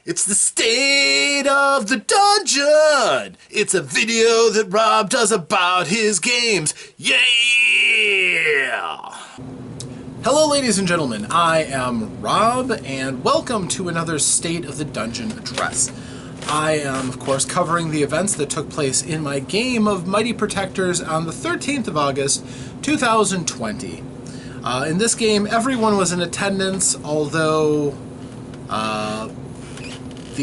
It's the state of the dungeon. It's a video that Rob does about his games. Yeah! Hello, ladies and gentlemen. I am Rob, and welcome to another State of the Dungeon address. I am, of course, covering the events that took place in my game of Mighty Protectors on the 13th of August, 2020. In this game, everyone was in attendance, although no,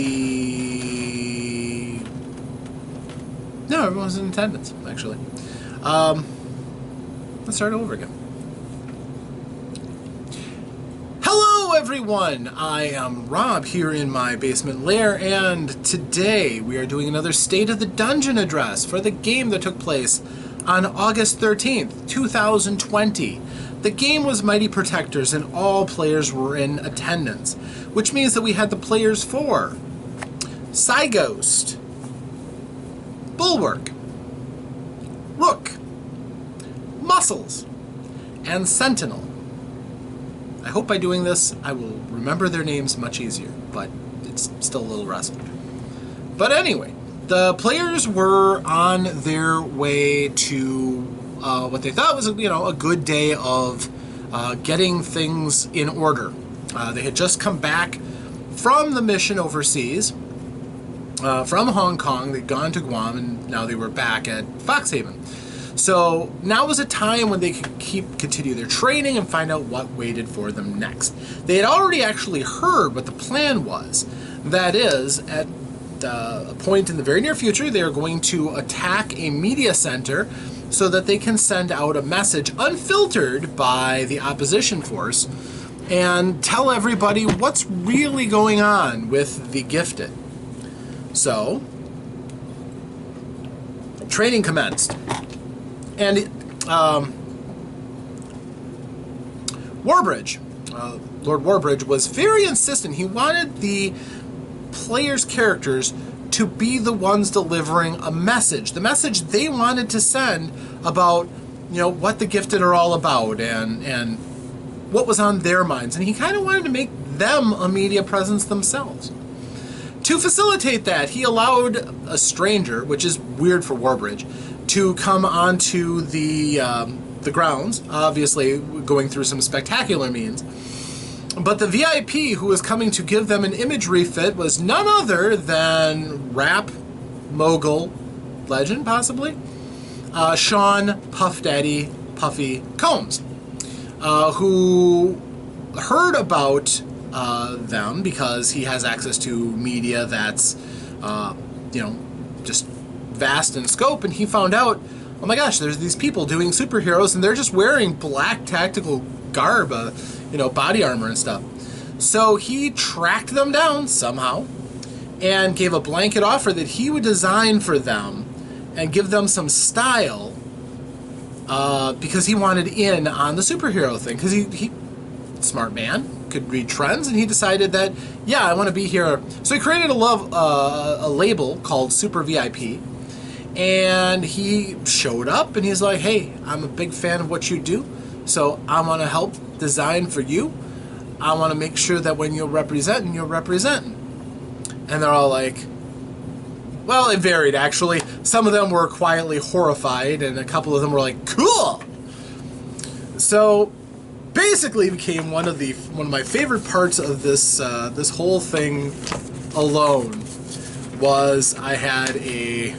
everyone was in attendance, actually. Let's start over again. Hello, everyone! I am Rob here in my basement lair, and today we are doing another State of the Dungeon address for the game that took place on August 13th, 2020. The game was Mighty Protectors, and all players were in attendance, which means that we had the players for Cyghost, Bulwark, Rook, Muscles, and Sentinel. I hope by doing this I will remember their names much easier, but it's still a little rusty. But anyway, the players were on their way to what they thought was a good day of getting things in order. They had just come back from the mission overseas, from Hong Kong. They'd gone to Guam, and now they were back at Foxhaven. So now was a time when they could continue their training and find out what waited for them next. They had already actually heard what the plan was. That is, at a point in the very near future, they are going to attack a media center so that they can send out a message unfiltered by the opposition force and tell everybody what's really going on with the Gifted. So, training commenced. And Warbridge, Lord Warbridge, was very insistent. He wanted the players' characters to be the ones delivering a message, the message they wanted to send about, what the Gifted are all about and what was on their minds. And he kind of wanted to make them a media presence themselves. To facilitate that, he allowed a stranger, which is weird for Warbridge, to come onto the grounds, obviously going through some spectacular means. But the VIP who was coming to give them an image refit was none other than rap mogul legend, possibly, Sean Puff Daddy Puffy Combs, who heard about them because he has access to media that's, just vast in scope, and he found out, oh my gosh, there's these people doing superheroes, and they're just wearing black tactical garb, body armor and stuff. So he tracked them down somehow and gave a blanket offer that he would design for them and give them some style because he wanted in on the superhero thing, because he smart man, could read trends, and he decided that, yeah, I want to be here. So he created a label called Super VIP, and he showed up, and he's like, hey, I'm a big fan of what you do, so I want to help design for you. I want to make sure that when you're representing, you're representing. And they're all like, well, it varied, actually. Some of them were quietly horrified, and a couple of them were like, cool! So basically became one of my favorite parts of this this whole thing alone was I handed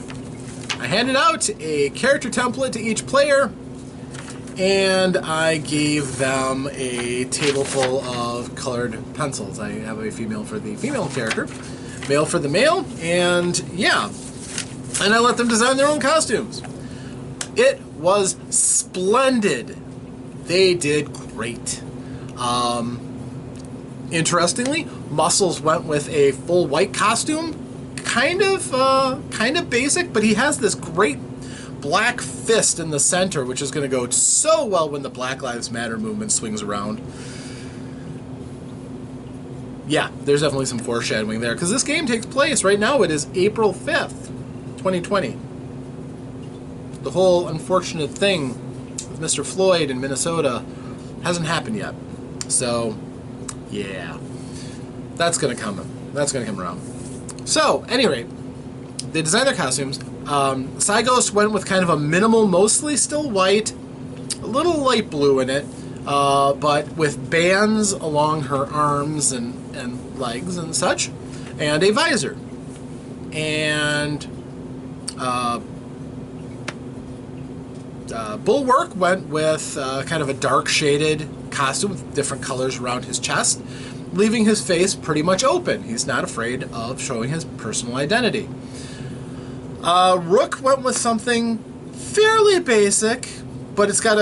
out a character template to each player, and I gave them a table full of colored pencils. I have a female for the female character, male for the male, and yeah, and I let them design their own costumes. It was splendid. They did great. Interestingly, Muscles went with a full white costume, kind of basic, but he has this great black fist in the center, which is going to go so well when the Black Lives Matter movement swings around. Yeah, there's definitely some foreshadowing there, because this game takes place right now. It is April 5th, 2020. The whole unfortunate thing with Mr. Floyd in Minnesota hasn't happened yet. So, yeah, that's going to come That's going to come around. So, at any rate, they designed their costumes. Cyghost went with kind of a minimal, mostly still white, a little light blue in it, but with bands along her arms and legs and such, and a visor. And Bulwark went with kind of a dark shaded costume with different colors around his chest, leaving his face pretty much open. He's not afraid of showing his personal identity. Rook went with something fairly basic, but it's got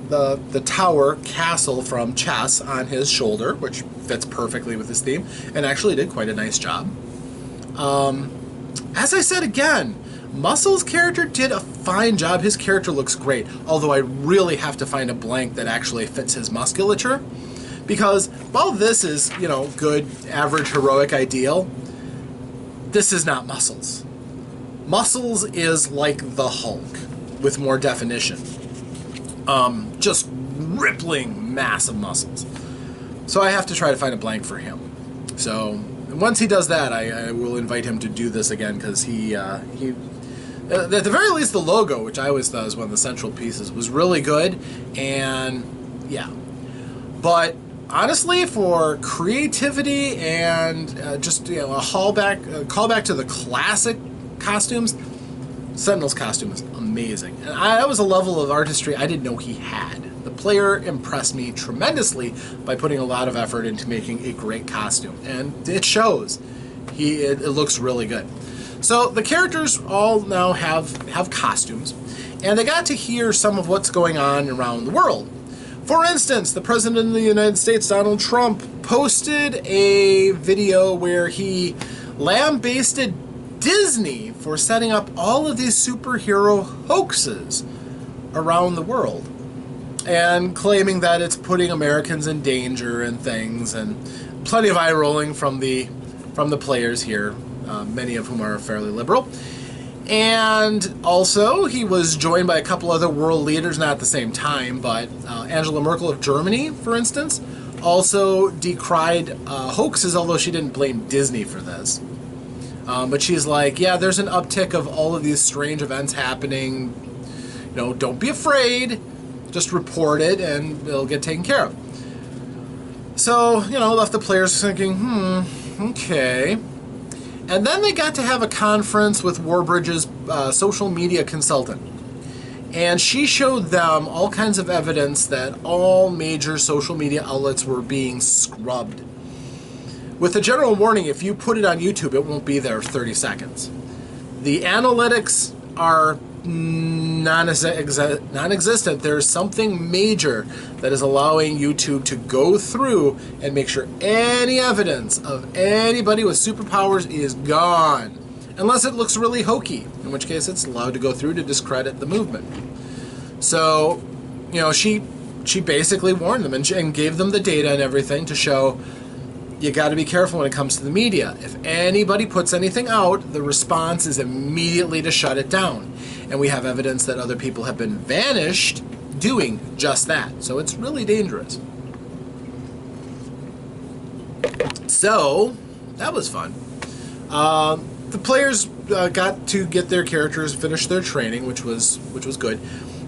the tower castle from Chess on his shoulder, which fits perfectly with his theme, and actually did quite a nice job. As I said again, Muscle's character did a fine job. His character looks great, although I really have to find a blank that actually fits his musculature, because while this is, you know, good, average, heroic, ideal, this is not Muscles. Muscles is like the Hulk, with more definition. Just rippling, massive muscles. So I have to try to find a blank for him. So once he does that, I will invite him to do this again, because he at the very least, the logo, which I always thought was one of the central pieces, was really good, and yeah. But honestly, for creativity and just, you know, a callback to the classic costumes, Sentinel's costume is amazing. And that was a level of artistry I didn't know he had. The player impressed me tremendously by putting a lot of effort into making a great costume, and it shows. It looks really good. So the characters all now have costumes, and they got to hear some of what's going on around the world. For instance, the President of the United States, Donald Trump, posted a video where he lambasted Disney for setting up all of these superhero hoaxes around the world, and claiming that it's putting Americans in danger and things, and plenty of eye rolling from the players here, many of whom are fairly liberal. And also, he was joined by a couple other world leaders, not at the same time, but Angela Merkel of Germany, for instance, also decried hoaxes, although she didn't blame Disney for this. But she's like, yeah, there's an uptick of all of these strange events happening. You know, don't be afraid. Just report it and it'll get taken care of. So, you know, left the players thinking, okay. And then they got to have a conference with Warbridge's social media consultant. And she showed them all kinds of evidence that all major social media outlets were being scrubbed. With a general warning, if you put it on YouTube, it won't be there 30 seconds. The analytics are non-existent. There's something major that is allowing YouTube to go through and make sure any evidence of anybody with superpowers is gone. Unless it looks really hokey, in which case it's allowed to go through to discredit the movement. So, you know, she basically warned them and gave them the data and everything to show you got to be careful when it comes to the media. If anybody puts anything out, the response is immediately to shut it down. And we have evidence that other people have been vanished doing just that. So it's really dangerous. So that was fun. The players got to get their characters, finish their training, which was good.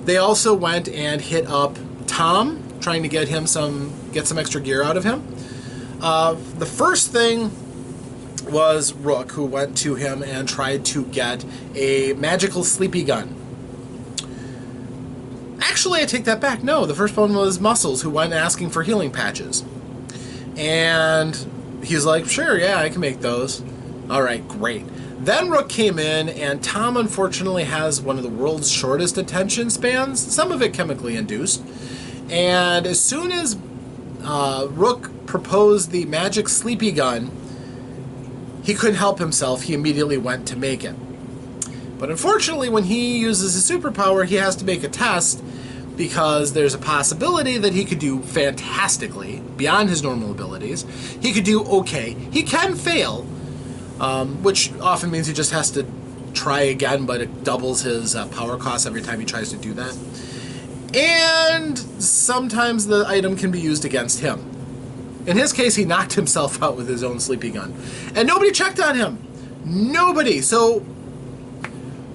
They also went and hit up Tom, trying to get some extra gear out of him. The first thing was Rook, who went to him and tried to get a magical sleepy gun. Actually, I take that back. No, the first one was Muscles, who went asking for healing patches. And he's like, sure, yeah, I can make those. All right, great. Then Rook came in, and Tom unfortunately has one of the world's shortest attention spans, some of it chemically induced. And as soon as Rook proposed the magic sleepy gun, he couldn't help himself. He immediately went to make it. But unfortunately, when he uses his superpower, he has to make a test, because there's a possibility that he could do fantastically, beyond his normal abilities. He could do okay. He can fail, which often means he just has to try again, but it doubles his power cost every time he tries to do that. And sometimes the item can be used against him. In his case, he knocked himself out with his own sleepy gun. And nobody checked on him. Nobody. So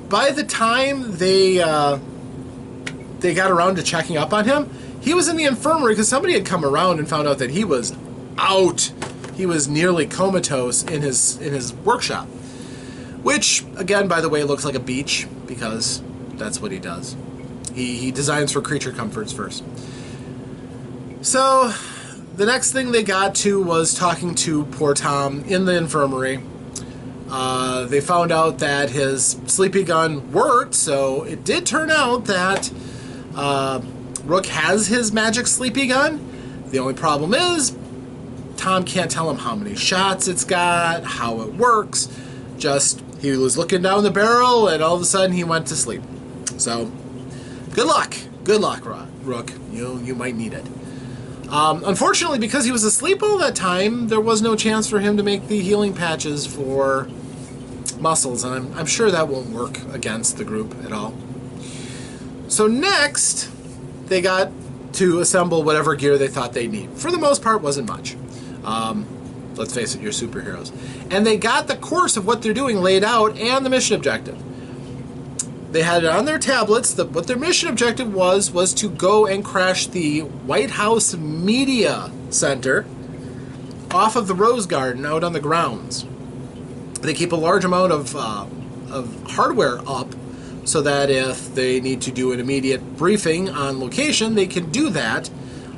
by the time they got around to checking up on him, he was in the infirmary because somebody had come around and found out that he was out. He was nearly comatose in his workshop. Which, again, by the way, looks like a beach because that's what he does. He designs for creature comforts first. So the next thing they got to was talking to poor Tom in the infirmary. They found out that his sleepy gun worked, so it did turn out that Rook has his magic sleepy gun. The only problem is Tom can't tell him how many shots it's got, how it works. Just, he was looking down the barrel and all of a sudden he went to sleep. So, good luck. Good luck, Rook. You might need it. Unfortunately, because he was asleep all that time, there was no chance for him to make the healing patches for muscles, and I'm sure that won't work against the group at all. So next, they got to assemble whatever gear they thought they'd need. For the most part, wasn't much. Let's face it, you're superheroes. And they got the course of what they're doing laid out and the mission objective. They had it on their tablets. What their mission objective was to go and crash the White House Media Center off of the Rose Garden out on the grounds. They keep a large amount of hardware up so that if they need to do an immediate briefing on location, they can do that,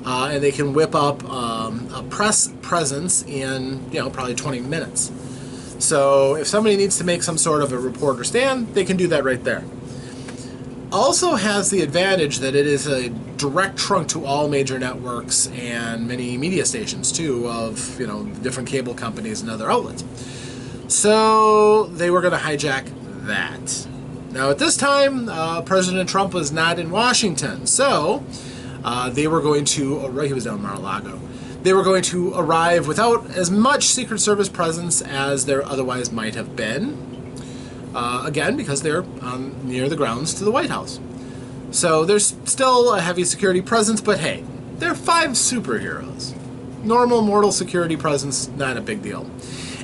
and they can whip up a press presence in probably 20 minutes. So if somebody needs to make some sort of a report or stand, they can do that right there. Also has the advantage that it is a direct trunk to all major networks and many media stations too of different cable companies and other outlets. So they were going to hijack that. Now at this time, President Trump was not in Washington, so they were going to, he was down in Mar-a-Lago. They were going to arrive without as much Secret Service presence as there otherwise might have been. Again, because they're near the grounds to the White House. So there's still a heavy security presence, but hey, they're 5 superheroes. Normal mortal security presence, not a big deal.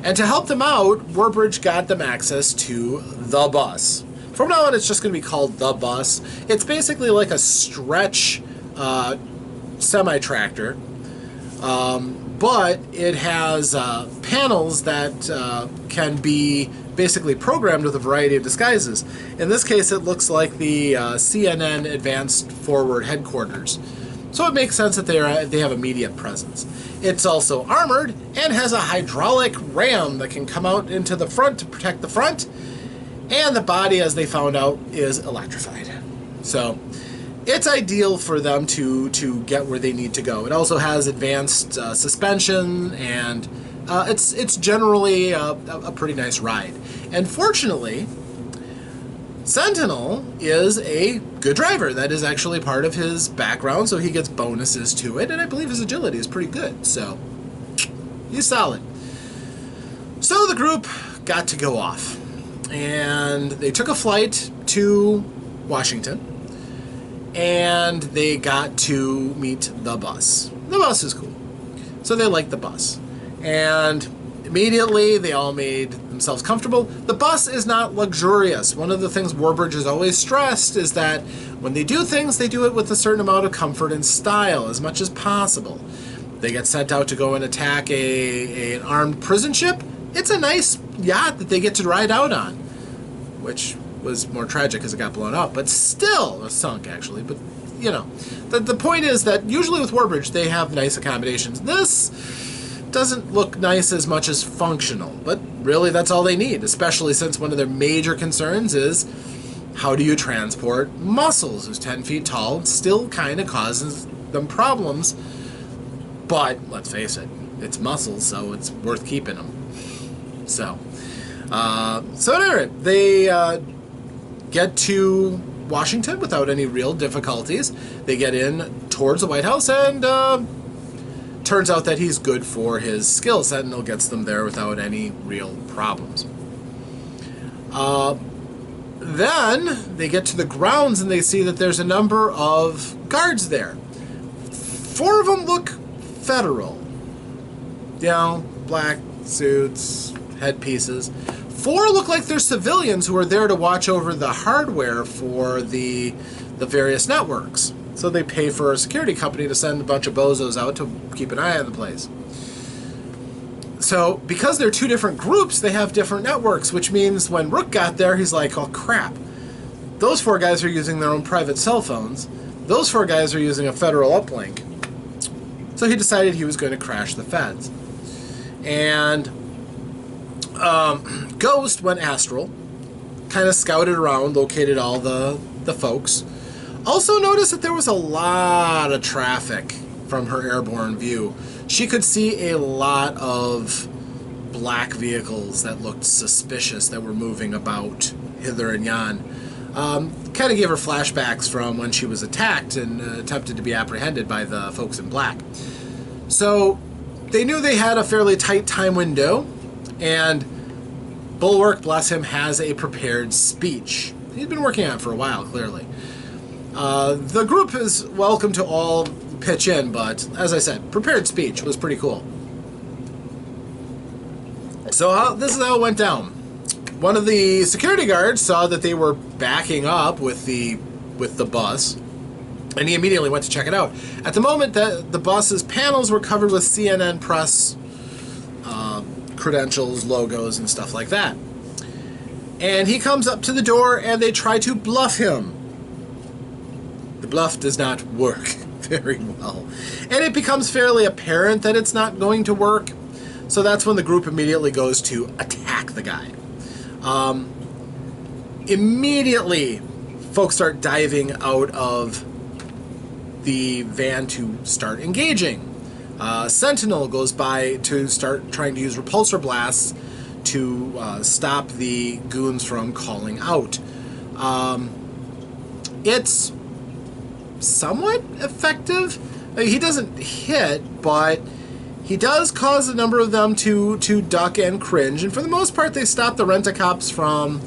And to help them out, Warbridge got them access to the bus. From now on, it's just going to be called the bus. It's basically like a stretch semi-tractor, but it has panels that can be basically programmed with a variety of disguises. In this case, it looks like the CNN Advanced Forward Headquarters. So it makes sense that they have immediate presence. It's also armored and has a hydraulic ram that can come out into the front to protect the front. And the body, as they found out, is electrified. So it's ideal for them to get where they need to go. It also has advanced suspension, and it's generally a pretty nice ride. And fortunately, Sentinel is a good driver. That is actually part of his background, so he gets bonuses to it, and I believe his agility is pretty good, so he's solid. So the group got to go off, and they took a flight to Washington, and they got to meet the bus. The bus is cool, so they liked the bus. And immediately, they all made themselves comfortable. The bus is not luxurious. One of the things Warbridge has always stressed is that when they do things, they do it with a certain amount of comfort and style, as much as possible. They get sent out to go and attack an armed prison ship. It's a nice yacht that they get to ride out on, which was more tragic because it got blown up, but still, sunk actually. But, the point is that usually with Warbridge, they have nice accommodations. This doesn't look nice as much as functional, but really that's all they need, especially since one of their major concerns is how do you transport Muscles, who's 10 feet tall, still kind of causes them problems, but let's face it, it's Muscles, so it's worth keeping them. So anyway, they get to Washington without any real difficulties. They get in towards the White House, and turns out that he's good for his skill. Sentinel gets them there without any real problems. Then they get to the grounds and they see that there's a number of guards there. 4 of them look federal. black suits, headpieces. 4 look like they're civilians who are there to watch over the hardware for the various networks. So they pay for a security company to send a bunch of bozos out to keep an eye on the place. So because they're 2 different groups, they have different networks, which means when Rook got there, he's like, oh crap. Those 4 guys are using their own private cell phones. Those 4 guys are using a federal uplink. So he decided he was going to crash the feds. And Ghost went astral, kind of scouted around, located all the folks. Also noticed that there was a lot of traffic from her airborne view. She could see a lot of black vehicles that looked suspicious that were moving about hither and yon. Kind of gave her flashbacks from when she was attacked and attempted to be apprehended by the folks in black. So they knew they had a fairly tight time window, and Bulwark, bless him, has a prepared speech. He's been working on it for a while, clearly. The group is welcome to all pitch in, but as I said, prepared speech was pretty cool. So this is how it went down. One of the security guards saw that they were backing up with the bus, and he immediately went to check it out. At the moment, the bus's panels were covered with CNN press credentials, logos, and stuff like that. And he comes up to the door, and they try to bluff him. The bluff does not work very well. And it becomes fairly apparent that it's not going to work. So that's when the group immediately goes to attack the guy. Immediately, folks start diving out of the van to start engaging. Sentinel goes by to start trying to use repulsor blasts to stop the goons from calling out. It's somewhat effective. He doesn't hit, but he does cause a number of them to duck and cringe, and for the most part they stop the rent-a-cops from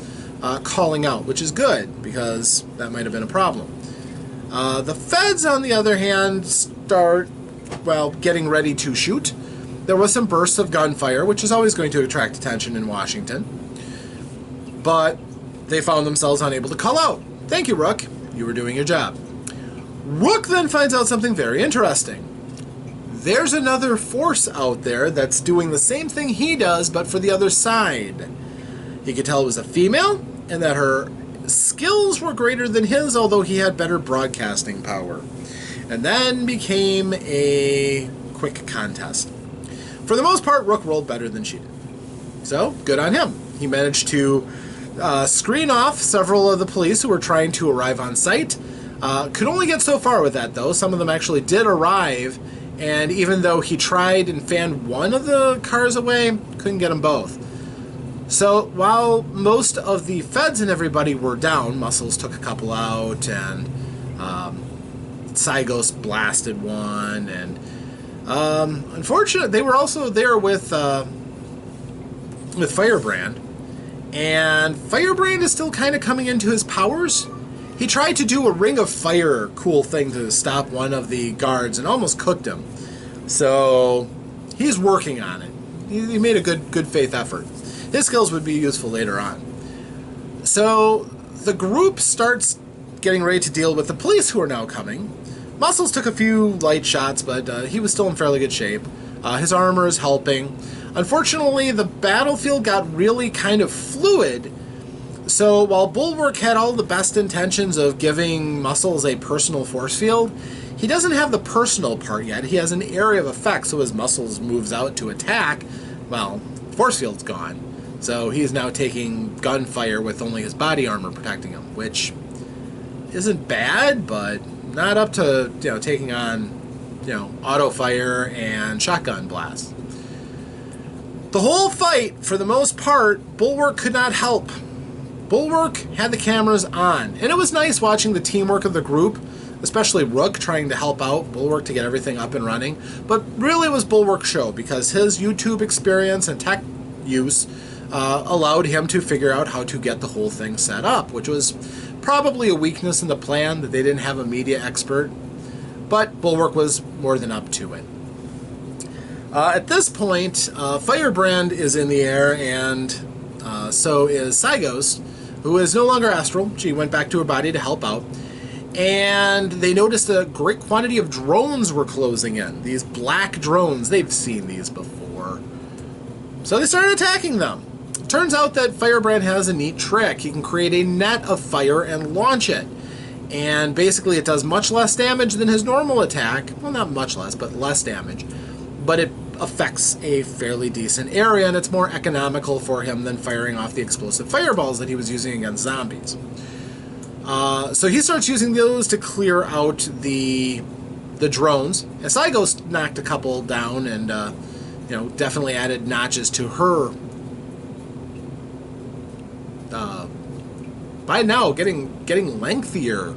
calling out, which is good, because that might have been a problem. The feds, on the other hand, start, getting ready to shoot. There was some bursts of gunfire, which is always going to attract attention in Washington, but they found themselves unable to call out. Thank you, Rook. You were doing your job. Rook then finds out something very interesting. There's another force out there that's doing the same thing he does, but for the other side. He could tell it was a female, and that her skills were greater than his, although he had better broadcasting power. And then became a quick contest. For the most part, Rook rolled better than she did. So, good on him. He managed to screen off several of the police who were trying to arrive on site. Could only get so far with that, though. Some of them actually did arrive, and even though he tried and fanned one of the cars away, couldn't get them both. So while most of the feds and everybody were down, Muscles took a couple out, and Cygos blasted one, and unfortunately, they were also there with Firebrand, and Firebrand is still kind of coming into his powers. He tried to do a Ring of Fire cool thing to stop one of the guards and almost cooked him. So he's working on it. He made a good faith effort. His skills would be useful later on. So the group starts getting ready to deal with the police who are now coming. Muscles took a few light shots, but he was still in fairly good shape. His armor is helping. Unfortunately, the battlefield got really kind of fluid. So while Bulwark had all the best intentions of giving Muscles a personal force field, he doesn't have the personal part yet. He has an area of effect, so as Muscles moves out to attack, well, force field's gone. So he is now taking gunfire with only his body armor protecting him, which isn't bad, but not up to taking on auto fire and shotgun blasts. The whole fight, for the most part, Bulwark could not help. Bulwark had the cameras on, and it was nice watching the teamwork of the group, especially Rook trying to help out Bulwark to get everything up and running. But really it was Bulwark's show, because his YouTube experience and tech use allowed him to figure out how to get the whole thing set up, which was probably a weakness in the plan that they didn't have a media expert, but Bulwark was more than up to it. At this point, Firebrand is in the air, and so is Cyghost, who is no longer astral. She went back to her body to help out. And they noticed a great quantity of drones were closing in. These black drones, they've seen these before. So they started attacking them. Turns out that Firebrand has a neat trick. He can create a net of fire and launch it. And basically it does much less damage than his normal attack. Well, not much less, but less damage. But it affects a fairly decent area, and it's more economical for him than firing off the explosive fireballs that he was using against zombies. So he starts using those to clear out the drones. And Cyghost knocked a couple down and definitely added notches to her by now getting lengthier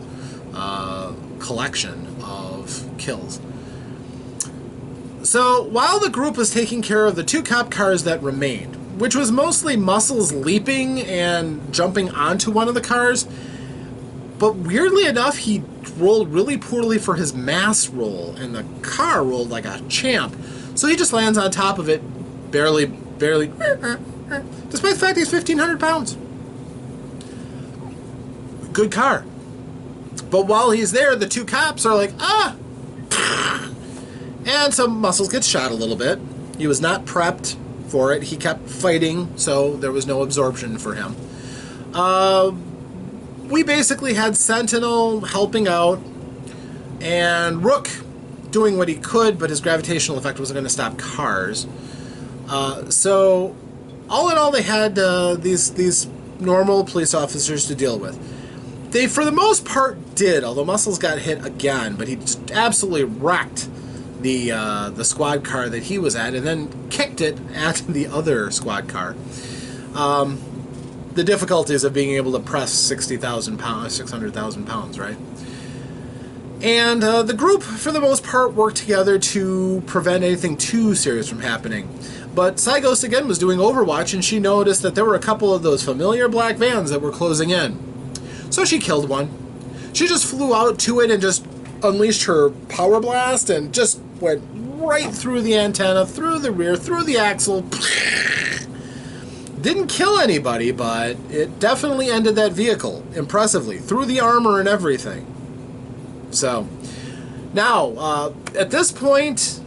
collection of kills. So while the group was taking care of the 2 cop cars that remained, which was mostly Muscles leaping and jumping onto one of the cars, but weirdly enough, he rolled really poorly for his mass roll, and the car rolled like a champ. So he just lands on top of it, barely, despite the fact he's 1,500 pounds. Good car. But while he's there, the 2 cops are like, ah! And so Muscles gets shot a little bit. He was not prepped for it. He kept fighting, so there was no absorption for him. We basically had Sentinel helping out, and Rook doing what he could, but his gravitational effect wasn't going to stop cars. So, all in all, they had these normal police officers to deal with. They, for the most part, did, although Muscles got hit again, but he just absolutely wrecked the squad car that he was at, and then kicked it at the other squad car. The difficulties of being able to press 60,000 pounds, 600,000 pounds, right? And the group, for the most part, worked together to prevent anything too serious from happening. But Cyghost, again, was doing Overwatch, and she noticed that there were a couple of those familiar black vans that were closing in. So she killed one. She just flew out to it and just unleashed her power blast and just went right through the antenna, through the rear, through the axle. Didn't kill anybody, but it definitely ended that vehicle impressively, through the armor and everything. So, now, at this point,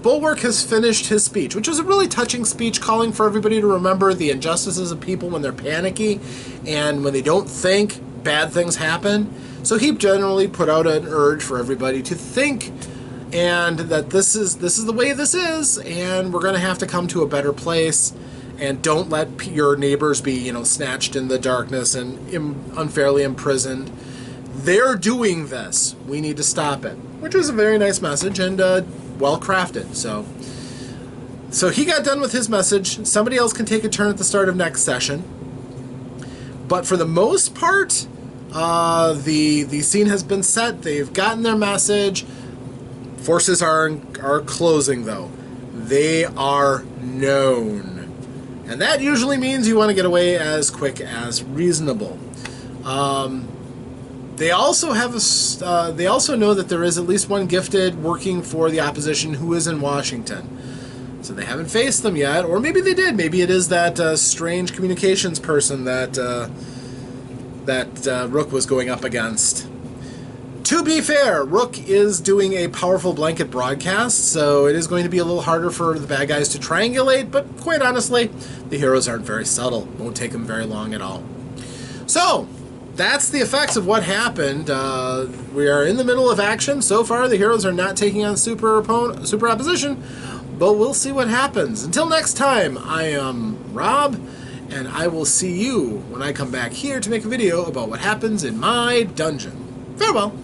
Bulwark has finished his speech, which was a really touching speech calling for everybody to remember the injustices of people when they're panicky and when they don't think, bad things happen. So he generally put out an urge for everybody to think, and that this is the way this is, and we're going to have to come to a better place, and don't let your neighbors be, snatched in the darkness and unfairly imprisoned. They're doing this. We need to stop it. Which was a very nice message and well crafted. So he got done with his message. Somebody else can take a turn at the start of next session. But for the most part, the scene has been set. They've gotten their message. Forces are closing, though. They are known. And that usually means you want to get away as quick as reasonable. They also they also know that there is at least one gifted working for the opposition who is in Washington. So they haven't faced them yet, or maybe they did. Maybe it is that strange communications person that Rook was going up against. To be fair, Rook is doing a powerful blanket broadcast, so it is going to be a little harder for the bad guys to triangulate, but quite honestly, the heroes aren't very subtle. Won't take them very long at all. So, that's the effects of what happened. We are in the middle of action. So far, the heroes are not taking on super opposition, but we'll see what happens. Until next time, I am Rob, and I will see you when I come back here to make a video about what happens in my dungeon. Farewell!